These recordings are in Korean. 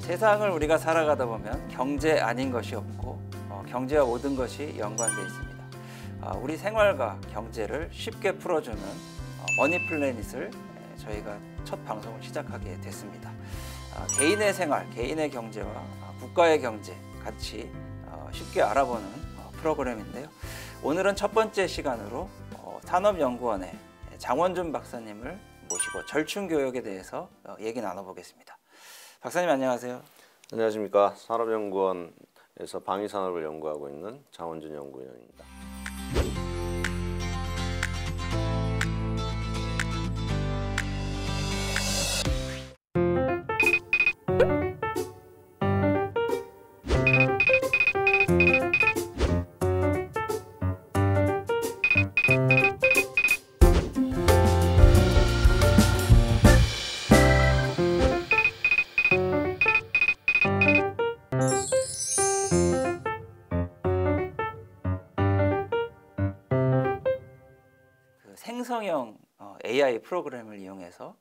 세상을 우리가 살아가다 보면 경제 아닌 것이 없고 경제와 모든 것이 연관되어 있습니다. 우리 생활과 경제를 쉽게 풀어주는 머니플래닛을 저희가 첫 방송을 시작하게 됐습니다. 개인의 생활, 개인의 경제와 국가의 경제 같이 쉽게 알아보는 프로그램인데요. 오늘은 첫 번째 시간으로 산업연구원의 장원준 박사님을 모시고 절충교역에 대해서 얘기 나눠보겠습니다. 박사님 안녕하세요. 안녕하십니까. 산업연구원에서 방위산업을 연구하고 있는 장원준 연구위원입니다. 생성형 AI 프로그램을 이용해서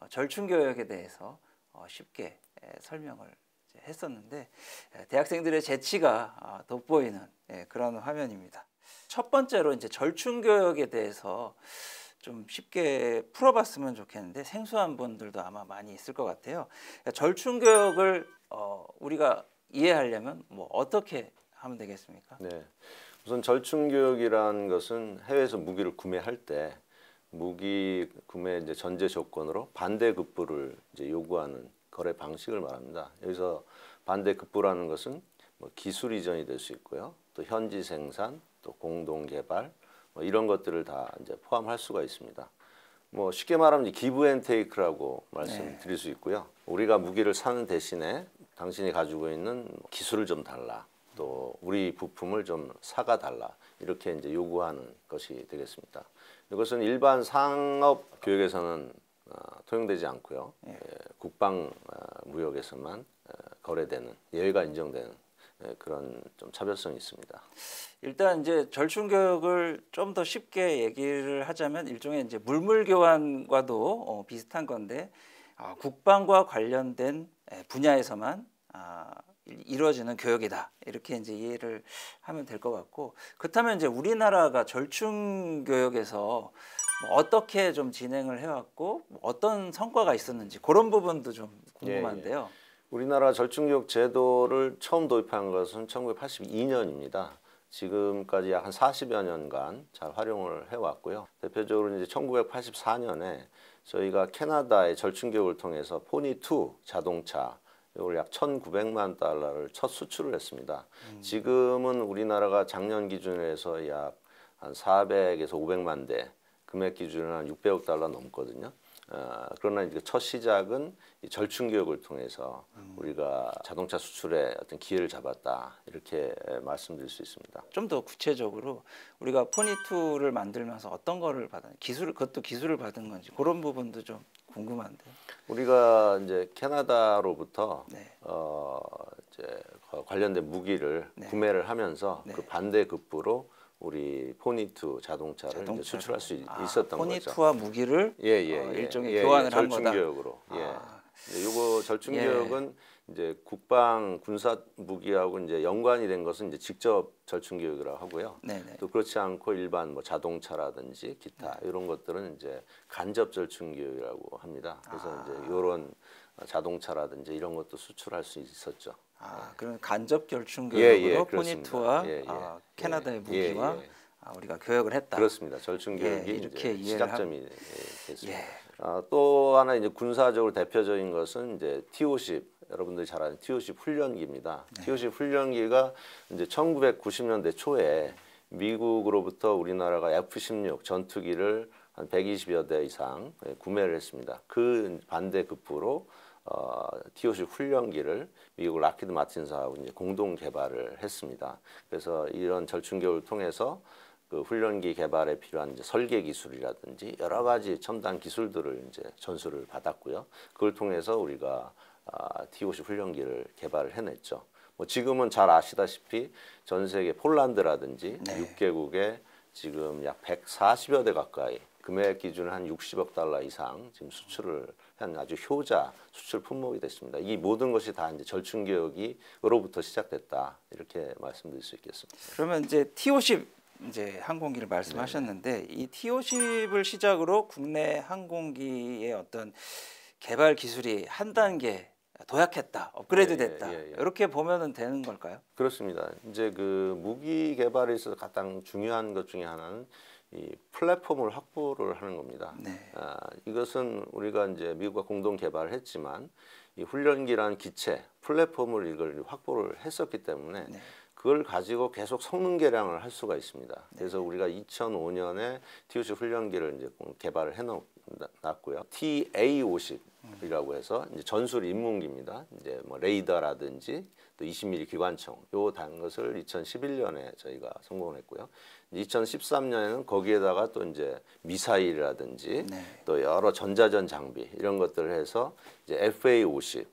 절충교역에 대해서 쉽게 설명을 했었는데 대학생들의 재치가 돋보이는 그런 화면입니다. 첫 번째로 이제 절충교역에 대해서 좀 쉽게 풀어봤으면 좋겠는데 생소한 분들도 아마 많이 있을 것 같아요. 절충교역을 우리가 이해하려면 뭐 어떻게 하면 되겠습니까? 네. 우선 절충교역이라는 것은 해외에서 무기를 구매할 때 무기 구매 이제 전제 조건으로 반대급부를 이제 요구하는 거래 방식을 말합니다. 여기서 반대급부라는 것은 뭐 기술 이전이 될 수 있고요, 또 현지 생산, 또 공동 개발 뭐 이런 것들을 다 이제 포함할 수가 있습니다. 뭐 쉽게 말하면 기브 앤 테이크라고 말씀드릴 수 있고요. 우리가 무기를 사는 대신에 당신이 가지고 있는 기술을 좀 달라, 또 우리 부품을 좀 사가 달라, 이렇게 이제 요구하는 것이 되겠습니다. 이것은 일반 상업 교역에서는 통용되지 않고요. 국방 무역에서만 거래되는, 예외가 인정되는 그런 좀 차별성이 있습니다. 일단 이제 절충교역을 좀 더 쉽게 얘기를 하자면 일종의 이제 물물교환과도 비슷한 건데 국방과 관련된 분야에서만 이루어지는 교역이다, 이렇게 이제 이해를 하면 될 것 같고, 그렇다면 이제 우리나라가 절충교역에서 뭐 어떻게 좀 진행을 해왔고 어떤 성과가 있었는지 그런 부분도 좀 궁금한데요. 우리나라 절충교역 제도를 처음 도입한 것은 1982년입니다. 지금까지 약 한 40여 년간 잘 활용을 해왔고요. 대표적으로 이제 1984년에 저희가 캐나다의 절충교역을 통해서 포니2 자동차 이걸 약 1,900만 달러를 첫 수출을 했습니다. 지금은 우리나라가 작년 기준으로 해서 약 한 400에서 500만 대, 금액 기준으로 한 600억 달러 넘거든요. 그러나 이제 첫 시작은 이 절충교역을 통해서 우리가 자동차 수출에 어떤 기회를 잡았다, 이렇게 말씀드릴 수 있습니다. 좀 더 구체적으로 우리가 포니2를 만들면서 어떤 거를 받은 그것도 기술을 받은 건지 그런 부분도 좀 궁금한데요. 우리가 이제 캐나다로부터 네. 이제 관련된 무기를 구매를 하면서 그 반대급부로 우리 포니2 자동차를 이제 수출할 수 있었던 거죠. 포니2와 무기를 일종의 교환을 한 거다. 절충교역으로. 요거 절충교역은 이제 국방 군사 무기하고 이제 연관이 된 것은 이제 직접 절충교역이라고 하고요. 또 그렇지 않고 일반 뭐 자동차라든지 기타 이런 것들은 이제 간접 절충교역이라고 합니다. 그래서 이제 이런 자동차라든지 이런 것도 수출할 수 있었죠. 그럼 간접 절충교역으로 포니2와 캐나다의 무기와 우리가 교역을 했다. 그렇습니다. 절충교역이 이렇게 이제 시작점이 됐습니다. 또 하나 이제 군사적으로 대표적인 것은 이제 T-50, 여러분들이 잘 아는 T-50 훈련기입니다. T-50 훈련기가 이제 1990년대 초에 미국으로부터 우리나라가 F-16 전투기를 한 120여 대 이상 구매를 했습니다. 그 반대급부로 T-50 훈련기를 미국 락히드 마틴사하고 이제 공동 개발을 했습니다. 그래서 이런 절충교역을 통해서 그 훈련기 개발에 필요한 이제 설계 기술이라든지 여러 가지 첨단 기술들을 이제 전수를 받았고요. 그걸 통해서 우리가 T-50 훈련기를 개발을 해냈죠. 뭐 지금은 잘 아시다시피 전 세계 폴란드라든지 6개국에 지금 약 140여 대 가까이, 금액 기준은 한 60억 달러 이상 지금 수출을 한 아주 효자 수출 품목이 됐습니다. 이 모든 것이 다 이제 절충교역으로부터 시작됐다 이렇게 말씀드릴 수 있겠습니다. 그러면 이제 T50 이제 항공기를 말씀하셨는데 이 T50을 시작으로 국내 항공기의 어떤 개발 기술이 한 단계 도약했다, 업그레이드됐다 이렇게 보면은 되는 걸까요? 그렇습니다. 이제 그 무기 개발에 있어서 가장 중요한 것 중에 하나는 이 플랫폼을 확보를 하는 겁니다. 네. 이것은 우리가 이제 미국과 공동 개발을 했지만 이 훈련기란 기체 플랫폼을 이걸 확보를 했었기 때문에 네. 그걸 가지고 계속 성능 개량을 할 수가 있습니다. 그래서 우리가 2005년에 T50 훈련기를 이제 개발을 해놨고요. TA50이라고 해서 이제 전술 입문기입니다. 이제 뭐 레이더라든지 또 20mm 기관총 요 단 것을 2011년에 저희가 성공을 했고요. 2013년에는 거기에다가 또 이제 미사일이라든지 네. 또 여러 전자전 장비 이런 것들을 해서 이제 FA50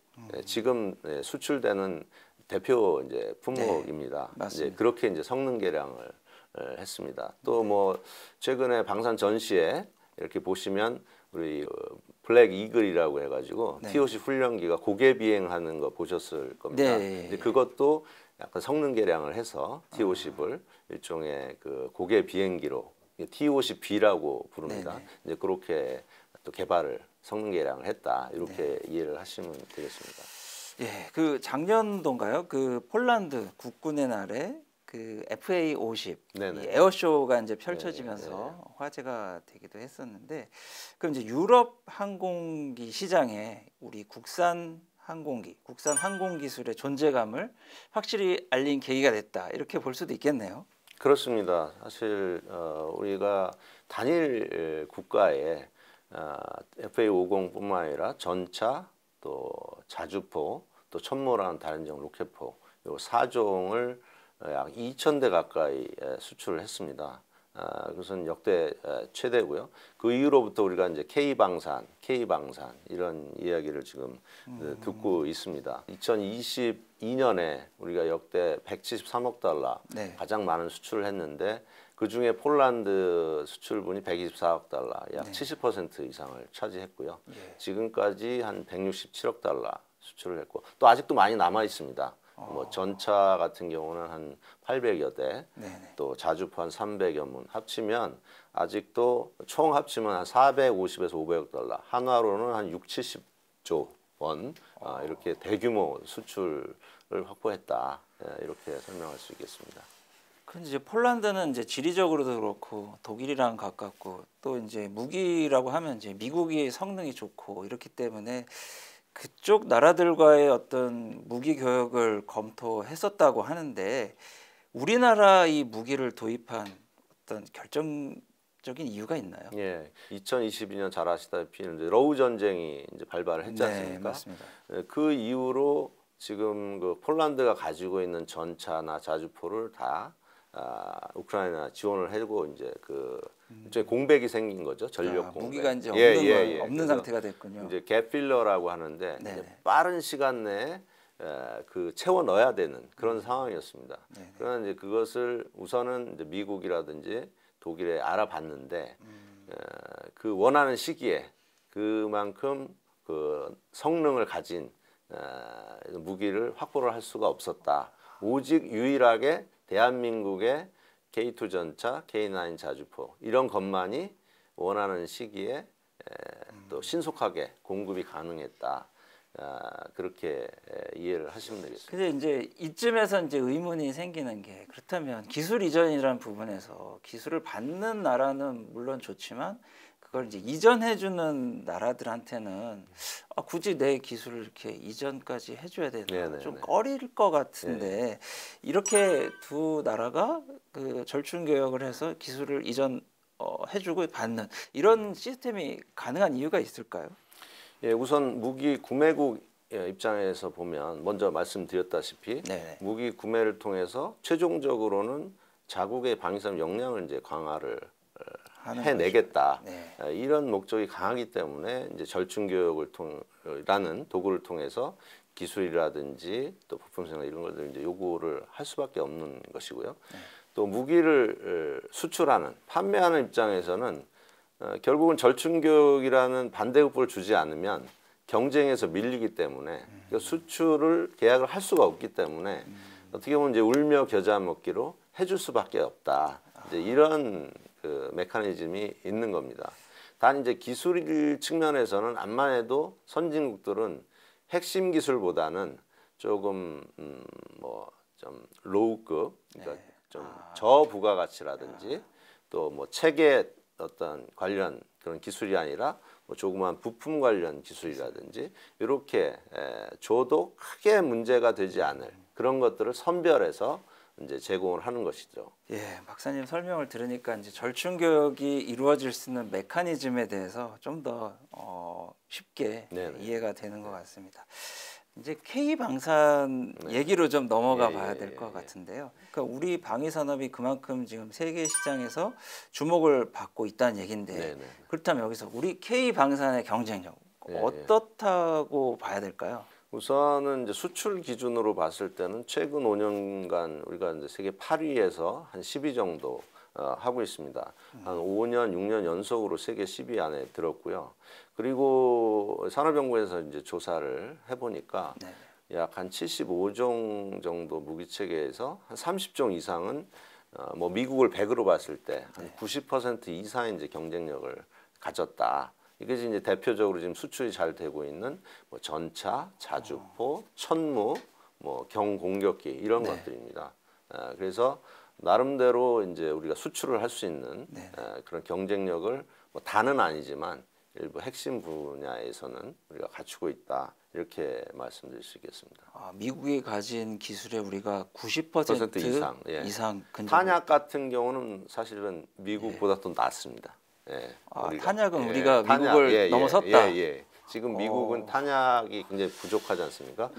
지금 수출되는 대표 이제 품목입니다. 이제 그렇게 이제 성능 개량을 했습니다. 또 뭐 최근에 방산 전시에 이렇게 보시면 우리 블랙 이글이라고 해가지고 T50 훈련기가 고개 비행하는 거 보셨을 겁니다. 근데 그것도 약간 성능 개량을 해서 T50을 일종의 그 고개 비행기로 T50B라고 부릅니다. 이제 그렇게 또 개발을 성능 개량을 했다 이렇게 이해를 하시면 되겠습니다. 예, 그 작년도인가요? 그 폴란드 국군의 날에 그 FA50 이 에어쇼가 이제 펼쳐지면서 화제가 되기도 했었는데, 그럼 이제 유럽 항공기 시장에 우리 국산 항공기, 국산 항공 기술의 존재감을 확실히 알린 계기가 됐다 이렇게 볼 수도 있겠네요. 그렇습니다. 사실 우리가 단일 국가에 FA50뿐만 아니라 전차 또 자주포 또 천모라는 다른종 로켓포 요 4종을 약 2,000대 가까이 수출을 했습니다. 그것은 역대 최대고요. 그 이후로부터 우리가 이제 K방산 이런 이야기를 지금 듣고 있습니다. 2022년에 우리가 역대 173억 달러 가장 많은 수출을 했는데 그 중에 폴란드 수출분이 124억 달러, 약 70% 이상을 차지했고요. 지금까지 한 167억 달러 수출을 했고 또 아직도 많이 남아 있습니다. 뭐 전차 같은 경우는 한 800여 대, 또 자주포 한 300여 문 합치면 아직도 총 합치면 한 450에서 500억 달러, 한화로는 한 6, 70조 원 이렇게 대규모 수출을 확보했다 이렇게 설명할 수 있겠습니다. 근데 이제 폴란드는 이제 지리적으로도 그렇고 독일이랑 가깝고 또 이제 무기라고 하면 이제 미국이 성능이 좋고 이렇기 때문에 그쪽 나라들과의 어떤 무기 교역을 검토했었다고 하는데 우리나라 이 무기를 도입한 어떤 결정적인 이유가 있나요? 예, 2022년 잘 아시다시피 러우 전쟁이 이제 발발을 했지 않습니까? 맞습니다. 그 이후로 지금 그 폴란드가 가지고 있는 전차나 자주포를 다 우크라이나 지원을 해고 이제 그 일종의 공백이 생긴 거죠. 전력 공백. 무기가 이제 없는 상태가 됐군요. 이제 갭필러라고 하는데 이제 빠른 시간 내에 그 채워 넣어야 되는 그런 상황이었습니다. 그러나 이제 그것을 우선은 이제 미국이라든지 독일에 알아봤는데 그 원하는 시기에 그만큼 그 성능을 가진 무기를 확보를 할 수가 없었다. 오직 유일하게 대한민국의 K2 전차, K9 자주포 이런 것만이 원하는 시기에 또 신속하게 공급이 가능했다. 그렇게 이해를 하시면 되겠습니다. 근데 이제 이쯤에서 이제 의문이 생기는 게, 그렇다면 기술 이전이라는 부분에서 기술을 받는 나라는 물론 좋지만 그걸 이제 이전해주는 나라들한테는 굳이 내 기술을 이렇게 이전까지 해줘야 되나 좀 꺼릴 것 같은데 이렇게 두 나라가 그 절충교역을 해서 기술을 이전 해주고 받는 이런 시스템이 가능한 이유가 있을까요? 예, 우선 무기 구매국 입장에서 보면 먼저 말씀드렸다시피 무기 구매를 통해서 최종적으로는 자국의 방위산 역량을 이제 강화를 해내겠다. 이런 목적이 강하기 때문에 이제 절충교역을 통라는 도구를 통해서 기술이라든지 또 부품 생산 이런 것들 이제 요구를 할 수밖에 없는 것이고요. 또 무기를 수출하는 판매하는 입장에서는 결국은 절충교역이라는 반대급부를 주지 않으면 경쟁에서 밀리기 때문에 그러니까 수출을 계약을 할 수가 없기 때문에 어떻게 보면 이제 울며 겨자 먹기로 해줄 수밖에 없다. 이제 이런 그 메커니즘이 있는 겁니다. 단 이제 기술 측면에서는 암만 해도 선진국들은 핵심 기술보다는 조금 뭐 좀 로우급, 그러니까 좀 저부가가치라든지 또 뭐 체계 어떤 관련 그런 기술이 아니라 뭐 조그만 부품 관련 기술이라든지 이렇게 줘도 크게 문제가 되지 않을 그런 것들을 선별해서 이제 제공을 하는 것이죠. 예, 박사님 설명을 들으니까 이제 절충 교역이 이루어질 수 있는 메커니즘에 대해서 좀 더 쉽게 네네. 이해가 되는 것 같습니다. 이제 K 방산 얘기로 좀 넘어가 봐야 될 것 같은데요. 그러니까 우리 방위 산업이 그만큼 지금 세계 시장에서 주목을 받고 있다는 얘긴데 네네. 그렇다면 여기서 우리 K 방산의 경쟁력 어떻다고 봐야 될까요? 우선은 이제 수출 기준으로 봤을 때는 최근 5년간 우리가 이제 세계 8위에서 한 10위 정도 하고 있습니다. 한 5년, 6년 연속으로 세계 10위 안에 들었고요. 그리고 산업연구에서 이제 조사를 해보니까 약 한 75종 정도 무기 체계에서 한 30종 이상은 뭐 미국을 100으로 봤을 때 한 90% 이상의 이제 경쟁력을 가졌다. 이것이 이제 대표적으로 지금 수출이 잘 되고 있는 뭐 전차, 자주포, 천무, 뭐 경공격기 이런 것들입니다. 그래서 나름대로 이제 우리가 수출을 할 수 있는 그런 경쟁력을 뭐 다는 아니지만 일부 핵심 분야에서는 우리가 갖추고 있다 이렇게 말씀드릴 수 있겠습니다. 미국이 가진 기술에 우리가 90% 이상, 이상 근접. 탄약 같은 경우는 사실은 미국보다 또 낮습니다. 예, 탄약은 우리가 미국을 넘어섰다. 지금 미국은 탄약이 굉장히 부족하지 않습니까?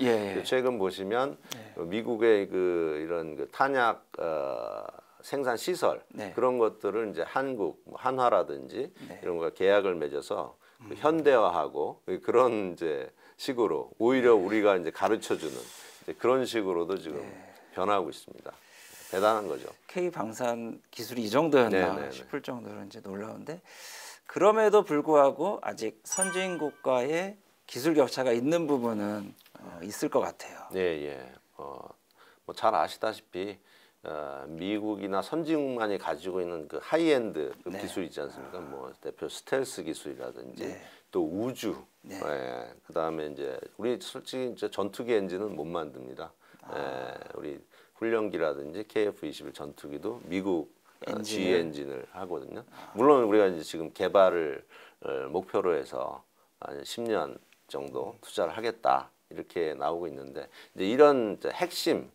최근 보시면 미국의 그 이런 그 탄약 생산 시설 그런 것들을 이제 한국, 한화라든지 이런 거 계약을 맺어서 그 현대화하고 그런 이제 식으로 오히려 우리가 이제 가르쳐주는 이제 그런 식으로도 지금 변하고 있습니다. 대단한 거죠. K 방산 기술이 이 정도였나 싶을 정도로 이제 놀라운데 그럼에도 불구하고 아직 선진국과의 기술 격차가 있는 부분은 있을 것 같아요. 뭐 잘 아시다시피 미국이나 선진국만이 가지고 있는 그 하이엔드 그 기술 있지 않습니까? 뭐 대표 스텔스 기술이라든지 또 우주, 그다음에 이제 우리 솔직히 이제 전투기 엔진은 못 만듭니다. 우리 훈련기라든지 KF-21 전투기도 미국 GE 엔진을 하거든요. 물론 우리가 이제 지금 개발을 목표로 해서 한 10년 정도 투자를 하겠다 이렇게 나오고 있는데 이제 이런 이제 핵심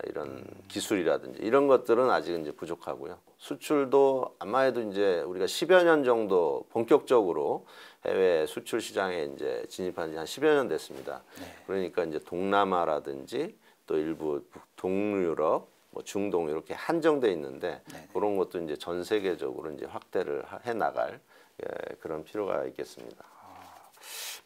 이런 기술이라든지 이런 것들은 아직은 이제 부족하고요. 수출도 아마 해도 이제 우리가 10여 년 정도 본격적으로 해외 수출 시장에 이제 진입한 지 한 10여 년 됐습니다. 그러니까 이제 동남아라든지 또 일부 동유럽, 뭐 중동 이렇게 한정돼 있는데 그런 것도 이제 전 세계적으로 이제 확대를 해 나갈 그런 필요가 있겠습니다.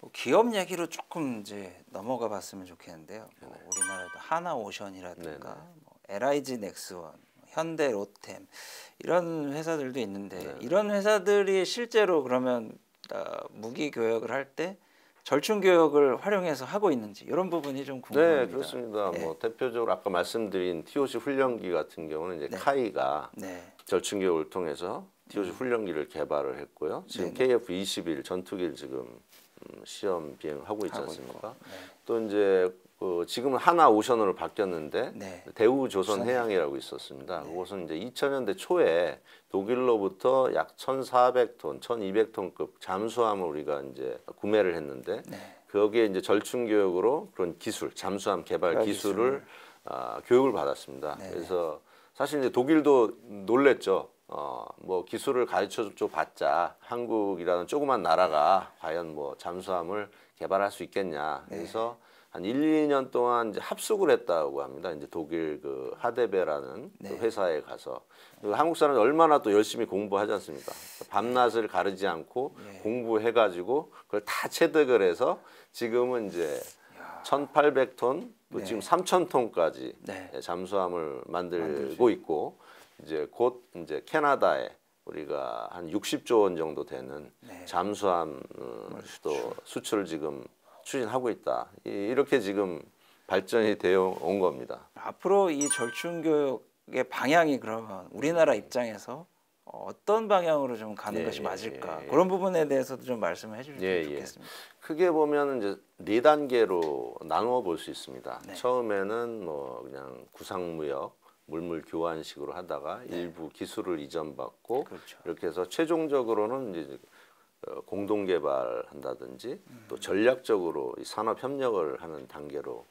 뭐 기업 얘기로 조금 이제 넘어가 봤으면 좋겠는데요. 뭐 우리나라도 하나오션이라든가 뭐 LIG 넥스원, 현대 로템 이런 회사들도 있는데 이런 회사들이 실제로 그러면 무기 교역을 할 때 절충 교역을 활용해서 하고 있는지 이런 부분이 좀 궁금합니다. 네, 그렇습니다. 뭐 대표적으로 아까 말씀드린 TOC 훈련기 같은 경우는 이제 카이가 절충 교역을 통해서 TOC 훈련기를 개발을 했고요. 지금 KF-21 전투기를 지금 시험 비행하고 있지 않습니까? 또 이제 지금은 하나오션으로 바뀌었는데 대우조선해양이라고 있었습니다. 그것은 이제 2000년대 초에 독일로부터 약 1,400톤, 1,200톤급 잠수함을 우리가 이제 구매를 했는데 거기에 이제 절충 교역으로 그런 기술, 잠수함 개발 기술을 교육을 받았습니다. 그래서 사실 이제 독일도 놀랬죠. 뭐 기술을 가르쳐 줘 봤자 한국이라는 조그만 나라가 과연 뭐 잠수함을 개발할 수 있겠냐. 그래서 한 1, 2년 동안 이제 합숙을 했다고 합니다. 이제 독일 그 하데베라는 그 회사에 가서 한국 사람이 얼마나 또 열심히 공부하지 않습니까? 밤낮을 가르지 않고 공부해가지고 그걸 다 체득을 해서 지금은 이제 1,800톤, 또 지금 3,000톤까지 잠수함을 만들고 있고 이제 곧 이제 캐나다에 우리가 한 60조 원 정도 되는 네. 잠수함 또 수출을 지금 추진하고 있다. 이렇게 지금 발전이 되어 온 겁니다. 앞으로 이 절충 교육의 방향이 그러면 우리나라 입장에서 어떤 방향으로 좀 가는 예, 것이 예, 맞을까? 예, 예. 그런 부분에 대해서도 좀 말씀해 주시면 예, 예. 좋겠습니다. 크게 보면 이제 4단계로 나누어 볼 수 있습니다. 네. 처음에는 뭐 그냥 구상무역, 물물 교환식으로 하다가 네. 일부 기술을 이전받고 그렇죠. 이렇게 해서 최종적으로는 이제 공동 개발한다든지 또 전략적으로 이 산업 협력을 하는 단계로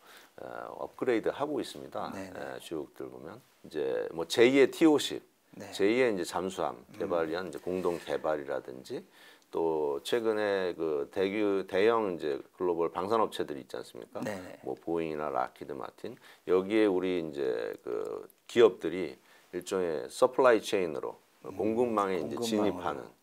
업그레이드 하고 있습니다. 네네. 주역들 보면 이제 뭐 제2의 T50, 네. 제2의 이제 잠수함 개발을 위한 이제 공동 개발이라든지 또 최근에 그 대형 이제 글로벌 방산업체들이 있지 않습니까? 네네. 뭐 보잉이나 락히드 마틴 여기에 우리 이제 그 기업들이 일종의 서플라이 체인으로 공급망에 이제 공급망으로. 진입하는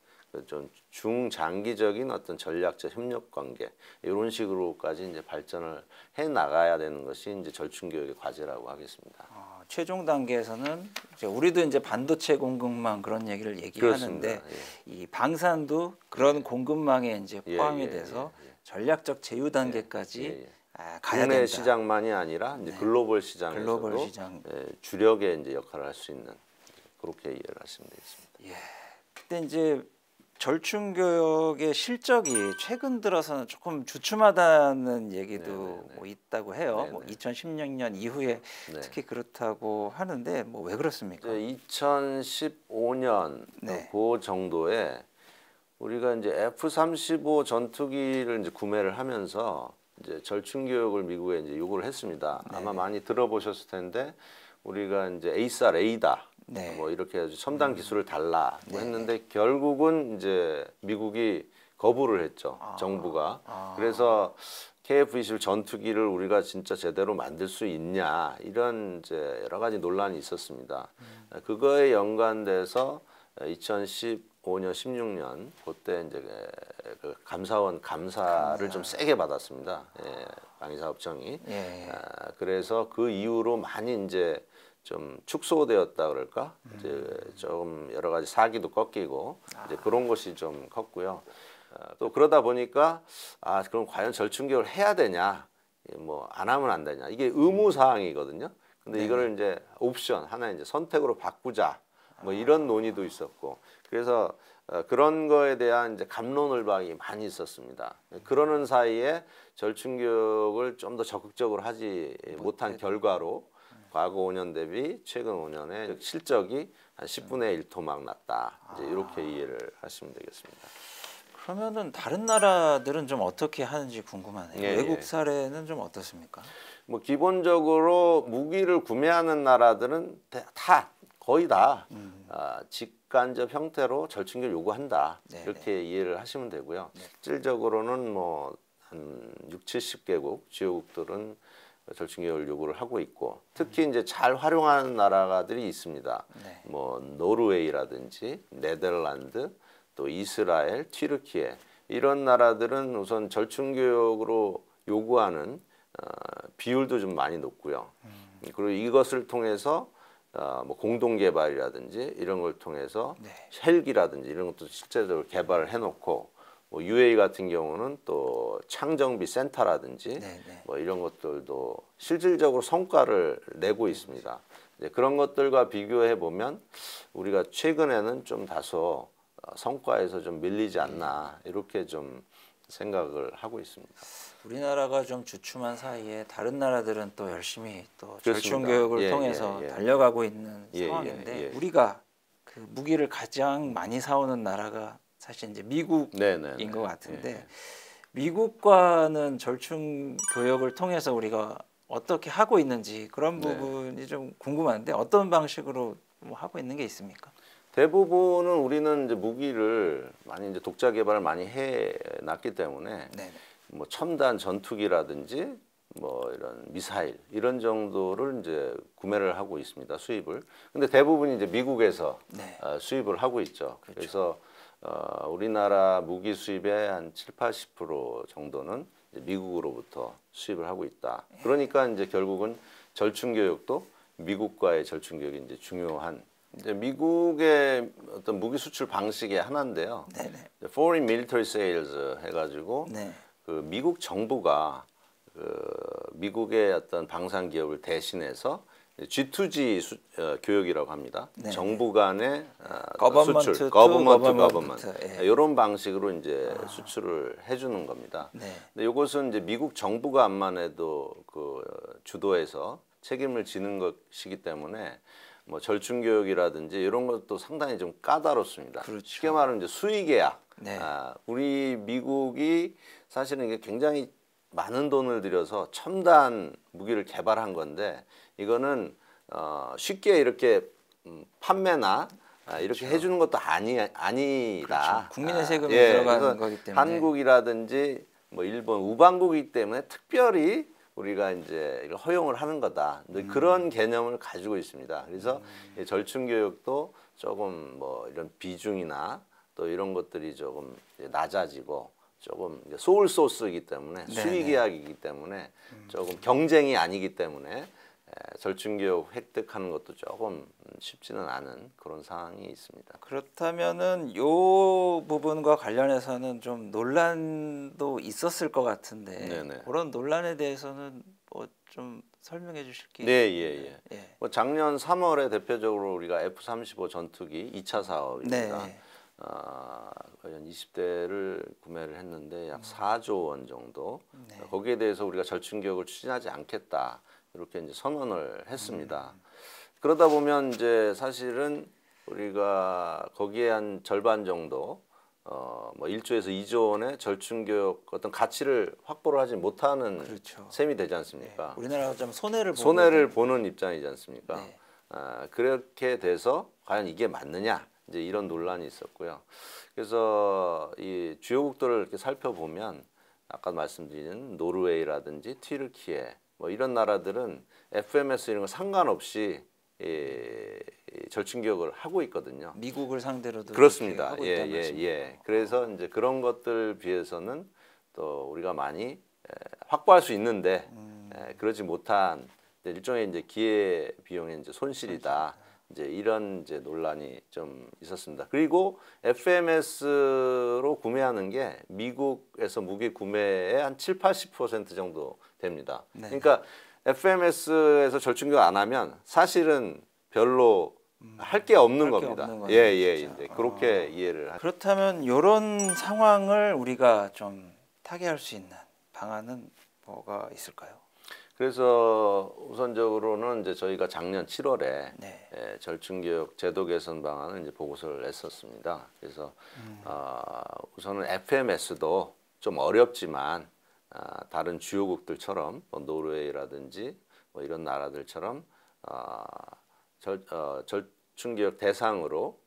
좀 중장기적인 어떤 전략적 협력 관계 이런 식으로까지 이제 발전을 해 나가야 되는 것이 이제 절충 교육의 과제라고 하겠습니다. 최종 단계에서는 이제 우리도 이제 반도체 공급망 그런 얘기를 얘기하는데 그렇습니다. 이 방산도 그런 공급망에 이제 예, 포함이 예, 돼서 예, 예. 전략적 제휴 단계까지 예, 예. 가야 국내 된다. 시장만이 아니라 이제 네. 글로벌 시장에서도 글로벌 시장. 주력의 이제 역할을 할 수 있는 그렇게 이해를 하시면 되겠습니다. 예. 근데 이제 절충 교육의 실적이 최근 들어서는 조금 주춤하다는 얘기도 네네네. 뭐 있다고 해요. 네네. 뭐 2016년 이후에 네. 특히 그렇다고 하는데 뭐 왜 그렇습니까? 이제 2015년 네. 그 정도에 우리가 이제 F-35 전투기를 이제 구매를 하면서 이제 절충 교육을 미국에 이제 요구를 했습니다. 아마 많이 들어보셨을 텐데 우리가 이제 에이사 레이다 네. 뭐 이렇게 해서 첨단 기술을 달라고 네. 했는데 결국은 이제 미국이 거부를 했죠. 정부가. 그래서 KF-21 전투기를 우리가 진짜 제대로 만들 수 있냐 이런 이제 여러 가지 논란이 있었습니다. 그거에 연관돼서 2015년, 16년 그때 이제 그 감사원 감사를 좀 세게 받았습니다. 예, 방위사업청이. 예. 그래서 그 이후로 많이 이제 좀 축소되었다 그럴까? 이제 좀 여러 가지 사기도 꺾이고 이제 그런 것이 좀 컸고요. 또 그러다 보니까 그럼 과연 절충 교육을 해야 되냐? 뭐 안 하면 안 되냐? 이게 의무 사항이거든요. 근데 이거를 이제 옵션 하나 이제 선택으로 바꾸자. 뭐 이런 논의도 있었고 그래서 그런 거에 대한 이제 갑론을박이 많이 있었습니다. 그러는 사이에 절충 교육을 좀 더 적극적으로 하지 못한 결과로 과거 5년 대비 최근 5년의 실적이 한 10분의 1 토막 났다. 이제 이렇게 이해를 하시면 되겠습니다. 그러면은 다른 나라들은 좀 어떻게 하는지 궁금하네요. 예, 외국 예. 사례는 좀 어떻습니까? 뭐 기본적으로 무기를 구매하는 나라들은 거의 다 직간접 형태로 절충교를 요구한다. 네네. 이렇게 이해를 하시면 되고요. 실질적으로는 뭐 한 6, 70개국 주요국들은 절충교육을 요구를 하고 있고 특히 이제 잘 활용하는 나라들이 있습니다. 네. 뭐 노르웨이라든지 네덜란드 또 이스라엘, 튀르키예 이런 나라들은 우선 절충교육으로 요구하는 비율도 좀 많이 높고요. 그리고 이것을 통해서 뭐 공동 개발이라든지 이런 걸 통해서 네. 헬기라든지 이런 것도 실제적으로 개발을 해놓고 뭐 UAE 같은 경우는 또 창정비 센터라든지 네. 뭐 이런 것들도 실질적으로 성과를 내고 있습니다. 이제 그런 것들과 비교해 보면 우리가 최근에는 좀 다소 성과에서 좀 밀리지 않나 이렇게 좀 생각을 하고 있습니다. 우리나라가 좀 주춤한 사이에 다른 나라들은 또 열심히 또 그렇습니다. 절충 교육을 예, 통해서 예, 예. 달려가고 있는 예, 상황인데 예, 예. 우리가 그 무기를 가장 많이 사오는 나라가 사실 이제 미국인 네네. 것 같은데 예. 미국과는 절충 교육을 통해서 우리가 어떻게 하고 있는지 그런 네. 부분이 좀 궁금한데 어떤 방식으로 뭐 하고 있는 게 있습니까? 대부분은 우리는 이제 무기를 많이 이제 독자 개발을 많이 해 놨기 때문에 네. 뭐 첨단 전투기라든지 뭐 이런 미사일 이런 정도를 이제 구매를 하고 있습니다. 수입을. 근데 대부분이 이제 미국에서 네. 수입을 하고 있죠. 그렇죠. 그래서 우리나라 무기 수입의 한 7, 80% 정도는 이제 미국으로부터 수입을 하고 있다. 그러니까 이제 결국은 절충 교육도 미국과의 절충 교육이 이제 중요한 이제 미국의 어떤 무기 수출 방식의 하나인데요. 네네. Foreign Military Sales 해가지고 네. 그 미국 정부가 그 미국의 어떤 방산 기업을 대신해서 G2G 교역이라고 합니다. 네. 정부 간의 Government 수출, to Government to government. Government 예. 이런 방식으로 이제 수출을 해주는 겁니다. 네. 근데 이것은 이제 미국 정부가 암만 해도 그 주도해서 책임을 지는 것이기 때문에 뭐 절충 교역이라든지 이런 것도 상당히 좀 까다롭습니다. 그렇죠. 쉽게 말하면 이제 수의 계약. 네. 우리 미국이 사실은 이게 굉장히 많은 돈을 들여서 첨단 무기를 개발한 건데 이거는 쉽게 이렇게 판매나 이렇게 그렇죠. 해주는 것도 아니다. 그렇죠. 국민의 세금이 예, 들어가는 그래서 거기 때문에 한국이라든지 뭐 일본 우방국이기 때문에 특별히 우리가 이제 이걸 허용을 하는 거다. 그런 개념을 가지고 있습니다. 그래서 이 절충 교육도 조금 뭐 이런 비중이나 또 이런 것들이 조금 이제 낮아지고 조금 소울 소스이기 때문에 수의 계약이기 때문에 조금 경쟁이 아니기 때문에 절충 교육 획득하는 것도 조금 쉽지는 않은 그런 상황이 있습니다. 그렇다면은 요 부분과 관련해서는 좀 논란도 있었을 것 같은데 네네. 그런 논란에 대해서는 뭐 좀 설명해 주실 게 네, 예. 예. 뭐 작년 3월에 대표적으로 우리가 F-35 전투기 2차 사업입니다. 네. 거의 한 20대를 구매를 했는데 약 4조 원 정도. 네. 거기에 대해서 우리가 절충 교육을 추진하지 않겠다. 이렇게 이제 선언을 했습니다. 그러다 보면 이제 사실은 우리가 거기에 한 절반 정도 뭐 1조에서 2조 원의 절충 교육 어떤 가치를 확보를 하지 못하는 그렇죠. 셈이 되지 않습니까? 네. 우리나라가 좀 손해를 손해를 보는 입장이지 않습니까? 네. 그렇게 돼서 과연 이게 맞느냐 이제 이런 논란이 있었고요. 그래서 이 주요국들을 이렇게 살펴보면 아까 말씀드린 노르웨이라든지 튀르키예 뭐 이런 나라들은 FMS 이런 거 상관없이 절충 교육을 하고 있거든요. 미국을 상대로도 그렇습니다. 하고 있다는 말씀이죠. 그래서 이제 그런 것들 비해서는 또 우리가 많이 확보할 수 있는데 그러지 못한 일종의 이제 기회 비용의 이제 손실이다. 이제 이런 이제 논란이 좀 있었습니다. 그리고 FMS로 구매하는 게 미국에서 무기 구매의 한 7, 80% 정도 됩니다. 네. 그러니까 FMS에서 절충 교육 안 하면 사실은 별로 할 게 없는 할게 겁니다. 없는 거네요, 이제 진짜. 그렇게 이해를 그렇다면 이런 상황을 우리가 좀 타개할 수 있는 방안은 뭐가 있을까요? 그래서 우선적으로는 이제 저희가 작년 7월에 네. 절충교육 제도 개선 방안을 이제 보고서를 냈었습니다. 그래서 우선은 FMS도 좀 어렵지만 다른 주요국들처럼 뭐 노르웨이라든지 뭐 이런 나라들처럼 절충교육 대상으로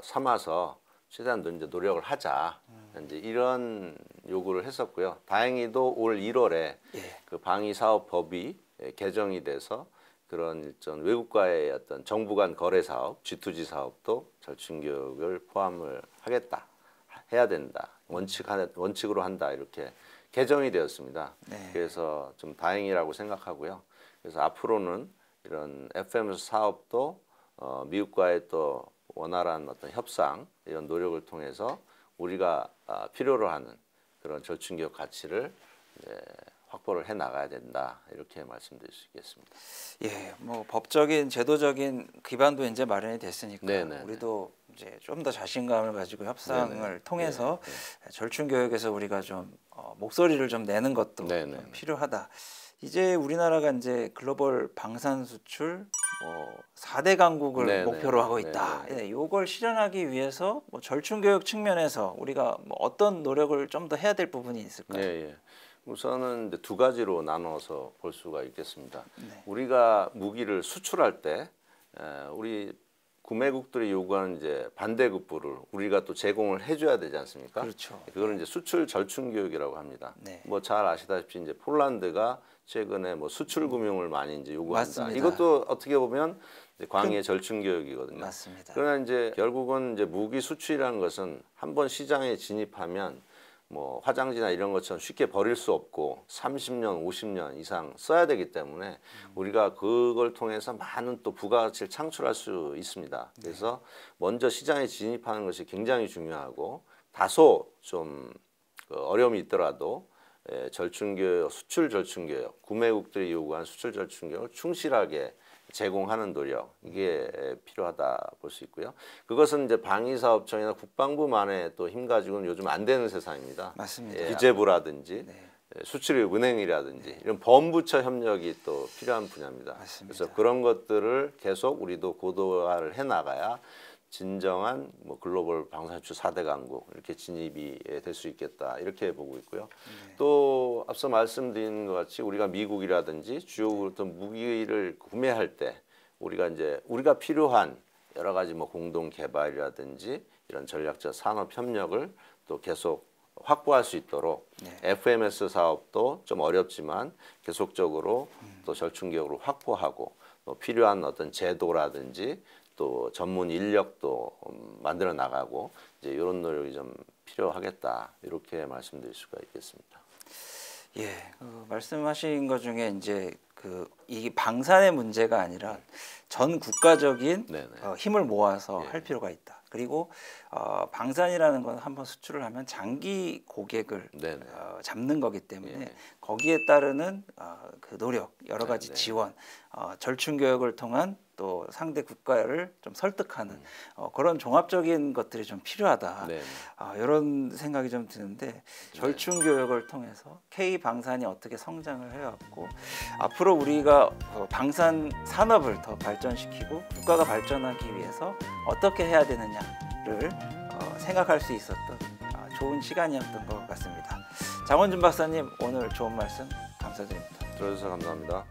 삼아서 최대한 이제 노력을 하자. 이제 이런 요구를 했었고요. 다행히도 올 1월에 그 방위사업법이 개정이 돼서 그런 일전 외국과의 어떤 정부 간 거래 사업, G2G 사업도 절충 교육을 포함을 하겠다. 해야 된다. 원칙으로 한다. 이렇게 개정이 되었습니다. 네. 그래서 좀 다행이라고 생각하고요. 그래서 앞으로는 이런 FMS 사업도 미국과의 또 원활한 어떤 협상 이런 노력을 통해서 우리가 필요로 하는 그런 절충교육 가치를 확보를 해 나가야 된다 이렇게 말씀드릴 수 있겠습니다. 예, 뭐 법적인 제도적인 기반도 이제 마련이 됐으니까 네네. 우리도 이제 좀 더 자신감을 가지고 협상을 네네. 통해서 절충 교육에서 우리가 좀 목소리를 좀 내는 것도 네네. 좀 필요하다. 이제 우리나라가 이제 글로벌 방산 수출 뭐 4대 강국을 네네. 목표로 하고 있다. 네네. 이걸 실현하기 위해서 뭐 절충 교육 측면에서 우리가 뭐 어떤 노력을 좀 더 해야 될 부분이 있을까요? 예. 우선은 이제 두 가지로 나눠서 볼 수가 있겠습니다. 네. 우리가 무기를 수출할 때 우리 구매국들이 요구하는 이제 반대급부를 우리가 또 제공을 해줘야 되지 않습니까? 그렇죠. 그거는 이제 수출 절충 교육이라고 합니다. 네. 뭐 잘 아시다시피 이제 폴란드가 최근에 뭐 수출 금융을 많이 이제 요구한다. 맞습니다. 이것도 어떻게 보면 이제 광해 절충 교육이거든요. 맞습니다. 그러나 이제 결국은 이제 무기 수출이라는 것은 한번 시장에 진입하면 뭐 화장지나 이런 것처럼 쉽게 버릴 수 없고 30년, 50년 이상 써야 되기 때문에 우리가 그걸 통해서 많은 또 부가가치를 창출할 수 있습니다. 그래서 먼저 시장에 진입하는 것이 굉장히 중요하고 다소 좀 어려움이 있더라도 절충교역, 수출 절충교역, 구매국들이 요구한 수출 절충교역을 충실하게 제공하는 노력, 이게 필요하다 볼 수 있고요. 그것은 이제 방위사업청이나 국방부만의 또 힘 가지고는 요즘 안 되는 세상입니다. 맞습니다. 기재부라든지 수출은행이라든지 이런 범부처 협력이 또 필요한 분야입니다. 맞습니다. 그래서 그런 것들을 계속 우리도 고도화를 해 나가야 진정한 뭐 글로벌 방산수출 4대 강국 이렇게 진입이 될 수 있겠다 이렇게 보고 있고요. 또 앞서 말씀드린 것 같이 우리가 미국이라든지 주요 어떤 무기를 구매할 때 우리가 필요한 여러 가지 뭐 공동 개발이라든지 이런 전략적 산업 협력을 또 계속 확보할 수 있도록 FMS 사업도 좀 어렵지만 계속적으로 또 절충기역으로 확보하고 또 필요한 어떤 제도라든지 또 전문 인력도 만들어 나가고 이제 이런 노력이 좀 필요하겠다 이렇게 말씀드릴 수가 있겠습니다. 예, 말씀하신 것 중에 이제 이 방산의 문제가 아니라 전 국가적인 힘을 모아서 할 필요가 있다. 그리고 방산이라는 건 한번 수출을 하면 장기 고객을 잡는 거기 때문에 거기에 따르는 그 노력, 여러 가지 지원, 절충 교역을 통한 또 상대 국가를 좀 설득하는 그런 종합적인 것들이 좀 필요하다. 이런 생각이 좀 드는데 절충 교역을 통해서 K 방산이 어떻게 성장을 해왔고 앞으로 우리가 방산 산업을 더 발전시키고 국가가 발전하기 위해서 어떻게 해야 되느냐를 생각할 수 있었던 좋은 시간이었던 것 같습니다. 장원준 박사님 오늘 좋은 말씀 감사드립니다. 들어주셔서 감사합니다.